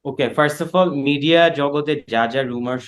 Okay, first of all, media জগতে যা যা রুমার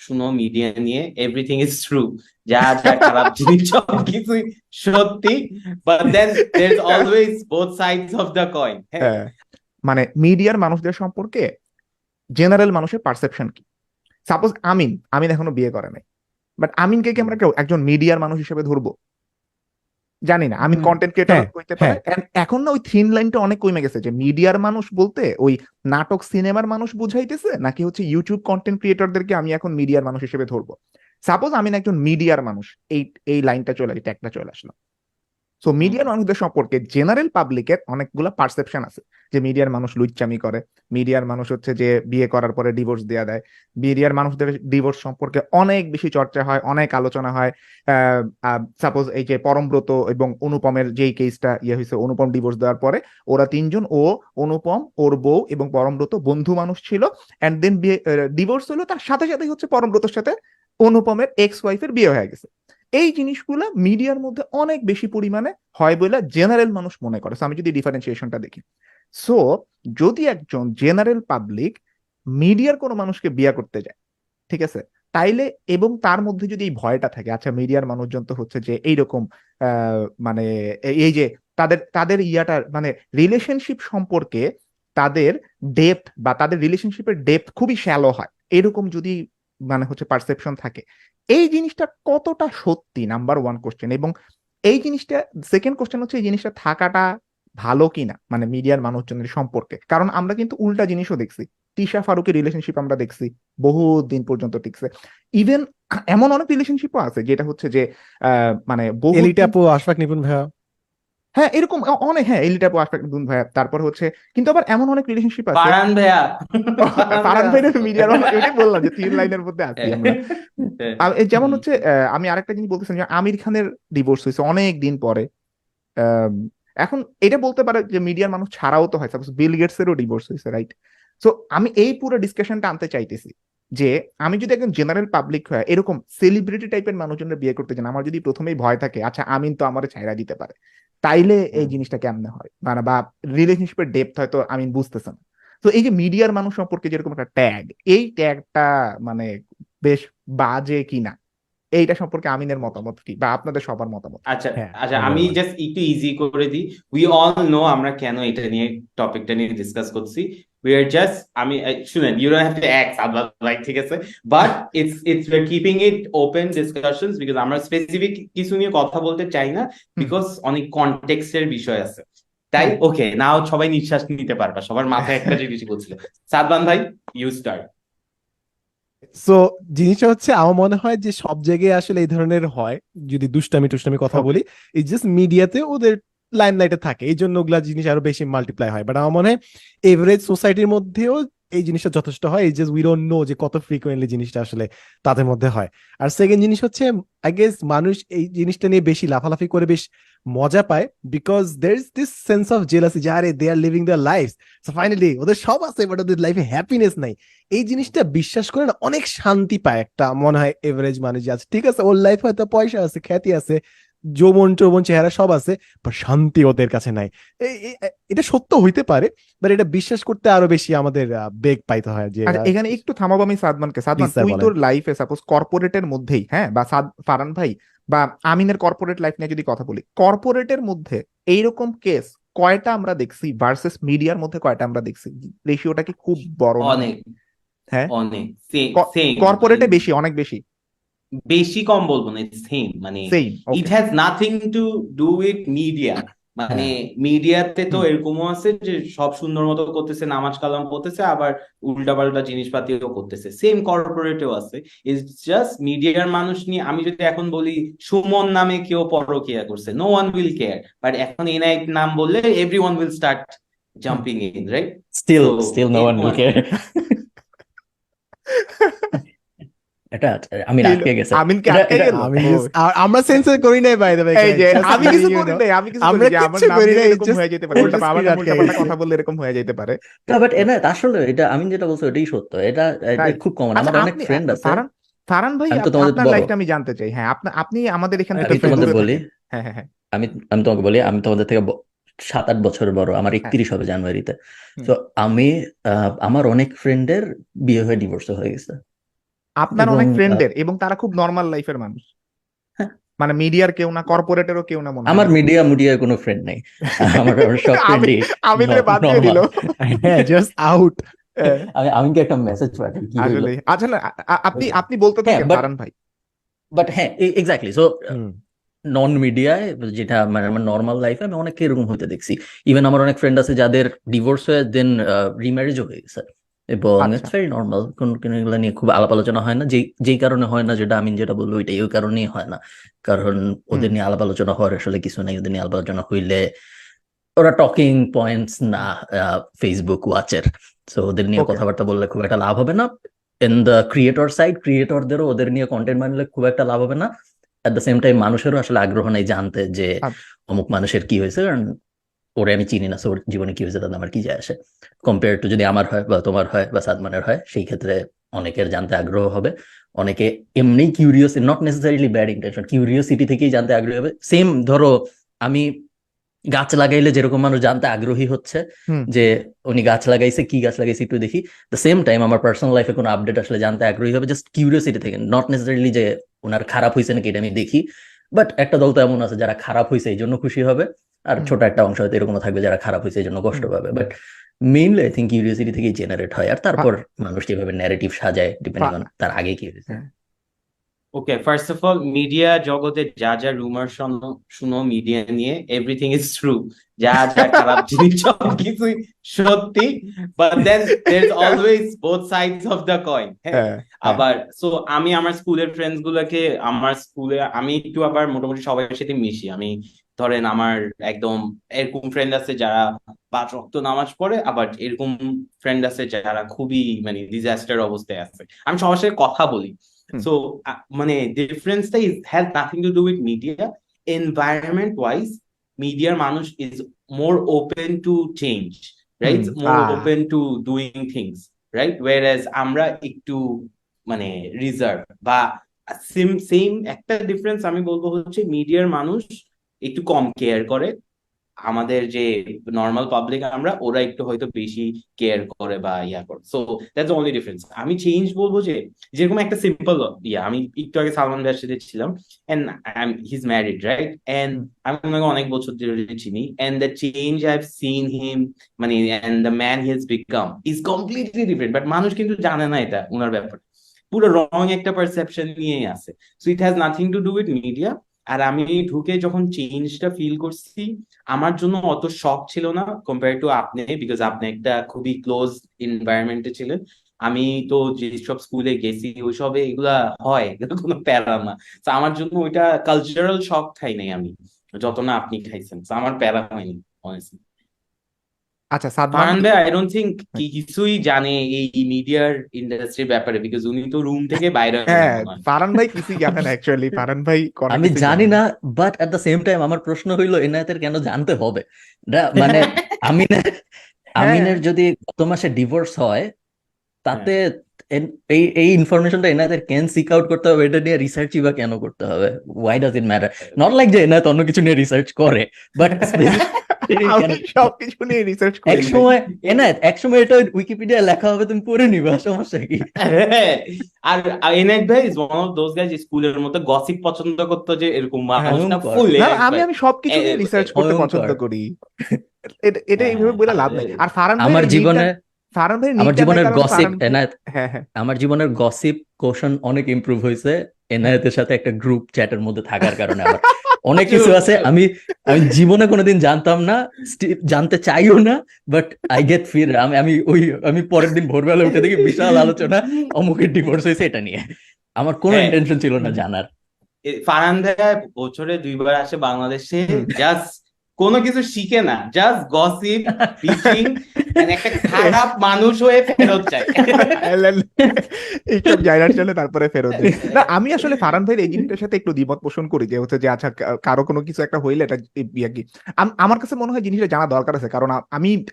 শুনো মিডিয়া নিয়ে, এভরিথিং ইজ ট্রু। যা যা খারাপ জিনিস সব কিছুই সত্যি, but then there is always both sides of the coin. হ্যাঁ, হ্যাঁ, মানে মিডিয়ার মানুষদের সম্পর্কে জেনারেল মানুষের পারসেপশন কি? সাপোজ আমিন আমিন এখনো বিয়ে করে নাই, বাট আমিনকে কি আমরা কেউ একজন মিডিয়ার মানুষ হিসেবে ধরবো? জানি না, আমিন উম, কন্টেন্ট ক্রিয়েটর হ্যাঁ হইতে পারে। হ্যাঁ। And এখন না ওই থিন লাইনটা অনেক কমে গেছে, যে মিডিয়ার মানুষ বলতে ওই নাটক সিনেমার মানুষ বুঝাইতেছে নাকি হচ্ছে ইউটিউব কন্টেন্ট ক্রিয়েটরদেরকে আমি এখন মিডিয়ার মানুষ হিসেবে ধরবো। সাপোজ আমিন একজন মিডিয়ার মানুষ, এই এই লাইনটা চলে, এই ট্যাগটা চলে আসলো। সো মিডিয়ার মানুষদের সম্পর্কে জেনারেল পাবলিকের অনেকগুলো পারসেপশন আছে, যে মিডিয়ার মানুষ লুচ্চামি করে, মিডিয়ার মানুষ হচ্ছে যে বিয়ে করার পরে ডিভোর্স দেয়া দেয়, মিডিয়ার মানুষদের ডিভোর্স সম্পর্কে অনেক বেশি চর্চা হয়, অনেক আলোচনা হয়। সাপোজ এই যে পরমব্রত এবং অনুপমের যেই কেসটা ইয়ে হয়েছে, অনুপম ডিভোর্স দেওয়ার পরে ওরা তিনজন, ও অনুপম, ওর বউ এবং পরমব্রত বন্ধু মানুষ ছিল, এন্ড দেন বিয়ে ডিভোর্স হলো, তার সাথে সাথে হচ্ছে পরমব্রতর সাথে অনুপমের এক্স ওয়াইফের বিয়ে হয়ে গেছে। এই জিনিসগুলা মিডিয়ার মধ্যে অনেক বেশি পরিমাণে হয় বলে জেনারেল মানুষ মনে করে। So, আমি যদি ডিফারেন্সিয়েশনটা দেখি, সো যদি একজন জেনারেল পাবলিক মিডিয়ার কোনো মানুষকে বিয়ে করতে যায়, ঠিক আছে, তাইলে এবং তার মধ্যে যদি এই ভয়টা থাকে, আচ্ছা মিডিয়ার মানুষজন তো হচ্ছে যে এইরকম মানে এই যে তাদের তাদের ইয়াটা মানে রিলেশনশিপ সম্পর্কে তাদের ডেপথ বা তাদের রিলেশনশিপের ডেপথ খুবই শ্যালো হয়, এরকম যদি মানে হচ্ছে পারসেপশন থাকে, এই জিনিসটা কতটা সত্যি, নাম্বার ওয়ান কোশ্চেন। এবং এই জিনিসটা সেকেন্ড কোশ্চেন হচ্ছে এই জিনিসটা থাকাটা ভালো কিনা মানে মিডিয়ার মানুষজনের সম্পর্কে। কারণ আমরা কিন্তু উল্টা জিনিসও দেখছি, তিশা ফারুকের রিলেশনশিপ আমরা দেখছি বহুত দিন পর্যন্ত টিকছে। ইভেন এমন অনেক রিলেশনশিপও আছে যেটা হচ্ছে যে মানে বহুত এলিটা আপু, আশফাক নিপুণ ভাইয়া। হ্যাঁ এরকম অনেক, হ্যাঁ এলিটা আশফাক দুন ভাইয়া, তারপর হচ্ছে কিন্তু আবার এমন অনেক রিলেশনশিপ আছে। ফারহান ভাইয়া, ফারহান ফারহান ভাইয়া ভাই আছে তো। মিডিয়ার মানুষ, ওইটাই বললাম যে তিন লাইনের মধ্যে আছি আমরা। যেমন হুম। হচ্ছে আমি আরেকটা জিনিস বলতেছিলাম, যে আমির খানের ডিভোর্স হয়েছে অনেক দিন পরে। আম, এখন এটা বলতে পারে যে মিডিয়ার মানুষ ছাড়াও তো হয়, সাপোজ বিল গেটস এরও ডিভোর্স হয়েছে, রাইট? সো আমি এই পুরো ডিসকাশনটা আনতে চাইতেছি, যে আমি যদি একজন জেনারেল পাবলিক হয় এরকম সেলিব্রিটি টাইপের মানুষজনের বিয়ে করতে চান, আমার যদি প্রথমেই ভয় থাকে আচ্ছা আমিন তো আমার ছাইরা দিতে পারে, তাইলে এই জিনিসটা কেমনে হয় মানে, বা রিলেশনশিপের ডেপথ হয়তো আমিন বুঝতেছে না। তো এই যে মিডিয়ার মানুষ সম্পর্কে যেরকম একটা ট্যাগ, এই ট্যাগটা মানে বেশ বাজে কিনা, এইটা সম্পর্কে আমিনের মতামত কি বা আপনাদের সবার মতামত কি? আচ্ছা, হ্যাঁ, আচ্ছা, আমি ধন্যবাদ। জাস্ট একটু ইজি করে দিই। উই অল নো আমরা কেন এটা নিয়ে, টপিকটা নিয়ে ডিসকাস করছি। উই আর জাস্ট, আমি শুনেন, you don't have to act আলাদা, লাইক, ঠিক আছে, but it's we are keeping it open discussions, because আমরা স্পেসিফিক কিছু নিয়ে কথা বলতে চাই না, হুম বিকজ অনেক কনটেক্সটের বিষয় আছে। তাই হুম। ওকে, নাও সবাই নিঃশ্বাস নিতে পারবা, সবার মাথায় একটা জিনিস বলছিল। সাদমান ভাই, ইউ স্টার্ট। সো জিনিসটা হচ্ছে আমার মনে হয় যে সব জায়গায় আসলে এই ধরনের হয়, যদি দুষ্টামি টুষ্টামি কথা ওকে। বলি, এই জাস্ট মিডিয়াতে ওদের লাইমলাইটে থাকে, এই জন্য ওগুলা জিনিস আরো বেশি মাল্টিপ্লাই হয়। বাট আমার মনে হয় এভারেজ সোসাইটির মধ্যেও এই জিনিসটা যথেষ্ট হয়, এই জাস্ট উই ডোন্ট নো যে কত ফ্রিকোয়েন্টলি জিনিসটা আসলে তাদের মধ্যে হয়। আর সেকেন্ড জিনিস হচ্ছে, আই গেস মানুষ এই জিনিসটা নিয়ে বেশি লাফালাফি করে বেশ মজা পায়, because there is this sense of jealousy যে আরে they are living their life, so finally ওদের সব আছে বাট ওদের লাইফে হ্যাপিনেস নাই। এই জিনিসটা বিশ্বাস করে না অনেক শান্তি পায় একটা, মনে হয় এভারেজ মানুষ যে আছে, ঠিক আছে ওর লাইফ হয়তো পয়সা আছে, খ্যাতি আছে, যৌবন টৌবন চেহারা সব আছে, বাট শান্তি ওদের কাছে নাই। এটা সত্য হইতে পারে, বাট এটা বিশ্বাস করতে আরো বেশি আমাদের বেগ পাইতে হয় যে আচ্ছা এখানে একটু থামাবো আমি সাদমানকে। প্লিজ সাদমান, স্যার তুই বলেন। তোর লাইফে সাপোজ কর্পোরেটের মধ্যেই, হ্যাঁ, বা ফারহান ভাই বা আমিনের কর্পোরেট লাইফ নিয়ে যদি কথা বলি, কর্পোরেটের মধ্যে এইরকম কেস কয়টা আমরা দেখছি ভার্সেস মিডিয়ার মধ্যে কয়টা আমরা দেখছি? রেশিওটা কি খুব বড় না? অনেক, হ্যাঁ, অনেক, সেম, সেম, কর্পোরেটে বেশি, অনেক বেশি। বেশি কম বলবো না, ইটস সেম, মানে same, it okay. Has nothing to do with media. মানে হ্যাঁ, মিডিয়াতে তো হুম। এরকমও আছে যে সব সুন্দর মতো করতেছে, নামাজ কালাম করতেছে, আবার উল্টাপাল্টা জিনিসপাতিও করতেছে, সেম কর্পোরেটেও আছে। ইটস জাস্ট মিডিয়ার মানুষ নিয়ে, আমি যদি এখন বলি সুমন নামে কেউ পরকিয়া করছে, no one will care, but এখন এনআইটি নাম বললে everyone will start hmm. Jumping in, right? Still তো স্টিল নো ওয়ান এরকম উইল আর কি। কেয়ার। এটা আমি কি হলো? আটকে গেছে। আমিনকে এটা আটকে এটা গেল? আমি ও, আমরা সেন্সর করি নাই বাই দ্য ওয়ে এই যে গাইস, আমি কিছু করি নাই, আমি কিছু করি আমরা যে আমার কিচ্ছু নাম করি নিলে নাই, এরকম জাস্ট হয়ে যেতে পারে, ওর উল্টা জাস্ট আমার স্ক্রিন নাম আটকে উল্টা পাল্টা গেছে। কথা বললে এরকম হয়ে যেতে পারে। বাট এটা আসলে এটা আমি যেটা বলছি ওটাই সত্য। এটা এটা রাইট। খুব কমন, আচ্ছা আমার অনেক আপনি ফ্রেন্ড আছে। ফারহান, ফারহান ভাই আমি তো তোমাদের আপনার বড়, লাইফটা আমি জানতে চাই। হ্যাঁ আপনি আমাদের এখান থেকে একটা আমি একটু ফ্রেন্ড তোমাদের দূরে আছে। বলি, থাকেন। হ্যাঁ হ্যাঁ হ্যাঁ। আমি আমি তোমাকে বলি, আমি তোমাদের থেকে 7-8 বছর বড়, আমার হ্যাঁ 31 হবে জানুয়ারিতে। হুম। তো আমি আমার অনেক ফ্রেন্ডের বিয়ে হয়ে ডিভোর্স হয়ে গেছে। আপনার এবং অনেক ফ্রেন্ডের, এবং তারা খুব নর্মাল লাইফের মানুষ, হ্যাঁ, মানে মিডিয়ার কেউ না, কর্পোরেটেরও কেউ না মনে হয় আমার নাকি? মিডিয়ার কোনো ফ্রেন্ড নেই। আমার সব আমি ফ্রেন্ডই আমিনের বাদ দিয়ে দিল। নর্মাল। হ্যাঁ, জাস্ট আউট। আমি কি একটা মেসেজ পাঠাই কি হইলো? আসলে আচ্ছা না, আপনি আপনি বলতে হ্যাঁ, থাকেন বাট ফারহান ভাই। হ্যাঁ, এক্স্যাক্টলি। সো হুম নন মিডিয়ায়, যেটা মানে আমার নর্মাল লাইফে আমি অনেককে এরকম হতে দেখছি। ইভেন আমার অনেক ফ্রেন্ড আছে যাদের ডিভোর্স হয়ে দেন রিম্যারেজও হয়ে গেছে, এবং আচ্ছা ইটস ভেরি নর্মাল। কোনো এগুলো নিয়ে খুব আলাপ আলোচনা হয় না। যেই কারণে হয় না, যেটা আমি যেটা বলবো ওইটাই, ওই কারণেই হয় না। কারণ হুম ওদের নিয়ে আলাপ আলোচনা হওয়ার আসলে কিছু নাই। ওদের নিয়ে আলাপ আলোচনা হইলে ওরা টকিং পয়েন্টস না ফেসবুক ওয়াচের। সো ওদের নিয়ে ওকে কথাবার্তা বললে খুব একটা লাভ হবে না। ইন দ্য ক্রিয়েটর সাইড, ক্রিয়েটরদেরও ওদের নিয়ে কন্টেন্ট বানালে খুব একটা লাভ হবে না। অ্যাট দ্য সেম টাইম মানুষেরও আসলে আগ্রহ নেই জানতে যে আচ্ছা অমুক মানুষের কি হয়েছে, কারণ ওরে আমি চিনি না, সো ওর জীবনে কি হয়েছে তাতে আমার কি যায় আসে। কম্পেয়ার টু যদি আমার হয় বা তোমার হয় বা সাদমানের হয়, সেই ক্ষেত্রে অনেকের জানতে আগ্রহ হবে। অনেকে এমনি curious, not necessarily bad intention, curiosity থেকেই জানতে আগ্রহী হবে। সেম ধরো আমি গাছ লাগাইলে যেরকম মানুষ জানতে আগ্রহী হচ্ছে হুম যে উনি গাছ লাগাইছে, কি গাছ লাগাইছে একটু দেখি, দ্য সেম টাইম আমার পার্সোনাল লাইফে কোনো আপডেট আসলে জানতে আগ্রহী হবে জাস্ট কিউরিওসিটি থেকে, নট নেসেসারিলি যে ওনার খারাপ হয়েছে নাকি এটা আমি দেখি। বাট একটা দল তো এমন আছে যারা খারাপ হয়েছে এই জন্য খুশি হবে, আর হুম ছোট একটা অংশ হয়তো এরকম থাকবে যারা খারাপ হয়েছে এই জন্য কষ্ট হুম পাবে। But mainly I think curiosity থেকেই জেনারেট হয়, আর ফা- তারপর মানুষ যেভাবে ন্যারেটিভ সাজায় ডিপেন্ডিং ফা- অন তার আগে কি হয়েছে। হ্যাঁ ওকে, ফার্স্ট অফ অল, মিডিয়া জগতে যা যা রুমার শুনো শুনো মিডিয়া নিয়ে, এভরিথিং ইজ ট্রু। যা যা খারাপ জিনিস সব কিছুই সত্যি, but then there is always both sides of the coin. হ্যাঁ, হ্যাঁ হ্যাঁ আবার সো আমি আমার স্কুলের ফ্রেন্ডস গুলোকে, আমার স্কুলে আমি একটু আবার মোটামুটি সবার সাথে মিশি। আমি ধরেন আমার একদম এরকম ফ্রেন্ড আছে যারা 5 ওয়াক্ত নামাজ পড়ে, আবার এরকম ফ্রেন্ড আছে যারা খুবই মানে ডিজাস্টার অবস্থায় আছে। আমি সবার সাথে কথা বলি। হুম So, মানে difference-টা has nothing to do with media. Environment-wise, media মানুষ is more open to change, hmm right? More ah open to doing things, right? Whereas আমরা একটু মানে reserve, বা same একটা difference আমি বলবো হচ্ছে মিডিয়ার মানুষ একটু কম কেয়ার করে। আমাদের যে নর্মাল পাবলিক আমরা, ওরা একটু হয়তো বেশি কেয়ার করে বা ইয়া করে। So that's the only difference. আমি চেঞ্জ বলবো যে যেরকম একটা সিম্পল আমি একটু আগে সালমান ভাইয়ের সাথে ছিলাম, and his married, right? And hmm আমি ওনাকে অনেক বছর ধরে চিনি, and the change I have seen him, মানে and the man he has become is completely different. But মানুষ কিন্তু জানে না এটা ওনার ব্যাপারে, পুরো রং একটা পারসেপশন নিয়েই আছে। So it has nothing to do with media. আর আমি ঢুকে যখন চেঞ্জটা ফিল করছি, আমার জন্য অত শখ ছিল না কম্পেয়ার টু আপনি, বিকজ আপনি একটা খুবই ক্লোজ এনভায়রনমেন্টে ছিলেন। আমি তো যেসব স্কুলে গেছি ওইসবে এগুলা হয়, এগুলো কোনো প্যারা না। তো আমার জন্য ওইটা কালচারাল শখ খাই নাই আমি, যত না আপনি খাইছেন। তো আমার প্যারা হয়নি honestly। আচ্ছা সাদমান। ফারহান ভাই আই ডোন্ট থিঙ্ক কিছুই জানে এই মিডিয়ার ইন্ডাস্ট্রির ব্যাপারে, বিকজ উনি তো রুম থেকে বাইরে হয় না হ্যাঁ মনে হয়। ফারহান ভাই কিছুই জানেন, অ্যাকচুয়ালি ফারহান ভাই কোনো আমি কিছুই জানি জানেন না, না। But at the same time আমার প্রশ্ন হইলো এনায়েতের কেন জানতে হবে? মানে আমিনের হ্যাঁ আমিনের যদি গত মাসে ডিভোর্স হয়, হ্যাঁ, তাতে এই ইনফরমেশনটা এনায়েতের কেন সিক আউট করতে হবে? এটা নিয়ে রিসার্চই বা কেন করতে হবে? Why does it matter? Not like যে এনায়েত অন্য কিছু নিয়ে রিসার্চ করে, বাট কেন? আমি সবকিছু নিয়ে রিসার্চ এক করি ভাই। সময় এনায়েত, এক সময় এটা উইকিপিডিয়ায় লেখা হবে, তুমি পড়ে নিবা, সমস্যা কি? আর এনএক ভাই is one of those guys, স্কুলের মধ্যে গসিপ পছন্দ করতো, যে এরকম মানুষ না ভয়ঙ্কর, ফুল না আমি সবকিছু নিয়ে রিসার্চ করতে পছন্দ ভয়ঙ্কর। করি। এটা এইভাবে বলে লাভ নাই। আর ফারহান ভাই আমার জীবনে ফারহান ভাই আমার নিকটা নাই, জীবনের কারণ গসিপ ফারহান এনায়েত, হ্যাঁ হ্যাঁ আমার জীবনের গসিপ কোশন অনেক ইমপ্রুভ হয়েছে এনায়েতের সাথে একটা গ্রুপ চ্যাটের মধ্যে থাকার কারণে। আবার অনেক কিছু আছে আমি আমি জীবনে কোনোদিন জানতাম না, জানতে চাইও না, বাট আই গেট ফির আমি পরের দিন ভোরবেলা উঠে দেখি বিশাল আলোচনা অমুকের ডিভোর্স হয়েছে এটা নিয়ে। আমার কোনো হ্যাঁ, ইন্টেনশন ছিল না জানার। ফারহান ভাই বছরে 2 বার আসে বাংলাদেশে, হুম। জাস্ট কোনো কিছু শিখে না, জাস্ট গসিপ বিচিং, একটা খারাপ মানুষ হয়ে ফেরত যায়। এইসব জায়গার চলে তারপরে ফেরত দেয়। না আমি আসলে ফারহান ভাইয়ের এই জিনিসটার সাথে একটু দ্বিমত পোষণ করি, যে হচ্ছে যে আচ্ছা কারো কোনো কিছু একটা হইলে এটা ইয়া কি আমার কাছে মনে হয় জিনিসটা জানা দরকার আছে, কারণ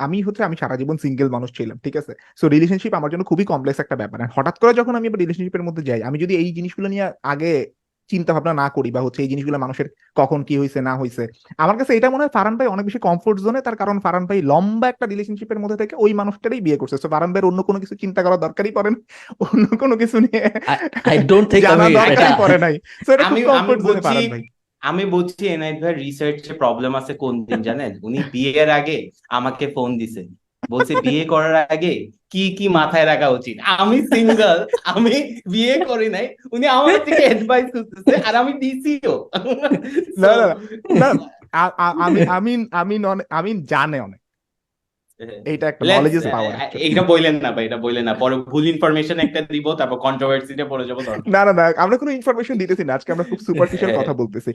আমি সারা জীবন সিঙ্গেল মানুষ ছিলাম, ঠিক আছে? সো রিলেশনশিপ আমার জন্য খুবই কমপ্লেক্স একটা ব্যাপার। আর হঠাৎ করে যখন আমি এবার রিলেশনশিপের মধ্যে যাই, আমি যদি এই জিনিসগুলো নিয়ে আগে চিন্তা ভাবনা না করি বা হচ্ছে এই জিনিসগুলো মানুষের কখন কি হয়েছে না হয়েছে, আমার কাছে এটা মনে হয় ফারহান ভাই অনেক বেশি কমফোর্ট জোনে, তার কারণ ফারহান ভাই লম্বা একটা রিলেশনশিপের মধ্যে থেকে ওই মানুষটারই বিয়ে করছে। তো ফারহান ভাইয়ের অন্য কোনো কিছু চিন্তা করার দরকারই পড়ে না, অন্য কোনো কিছু নিয়ে আই ডোন্ট থিঙ্ক জানা আমি দরকারই এটা পড়ে নাই। তো এটা খুব আমি কমফোর্ট জোনে বুঝছি ফারহান ভাই। আমি বুঝছি এনআইট ভাই রিসার্চে প্রবলেম আছে কোন দিন জানেন, উনি বিয়ের আগে আমাকে ফোন দিছে, বলছে বিয়ে করার আগে কি কি মাথায় রাখা উচিত। আমি সিঙ্গেল, আমি বিয়ে করি নাই, উনি আমার থেকে অ্যাডভাইস করতেছে আর আমি দিছিও। না না না, আমি জানে অনেক, এইটা একটা নলেজ ইজ পাওয়ার। এটা বললেন না ভাই, এটা বললেন না, পরে ভুল ইনফরমেশন একটা দিব, তারপর কন্ট্রোভার্সিতে পড়ে যাবো। না না না, আমরা কোনো ইনফরমেশন দিতেছি না, আজকে আমরা খুব সুপারফিশিয়াল কথা বলতেছি।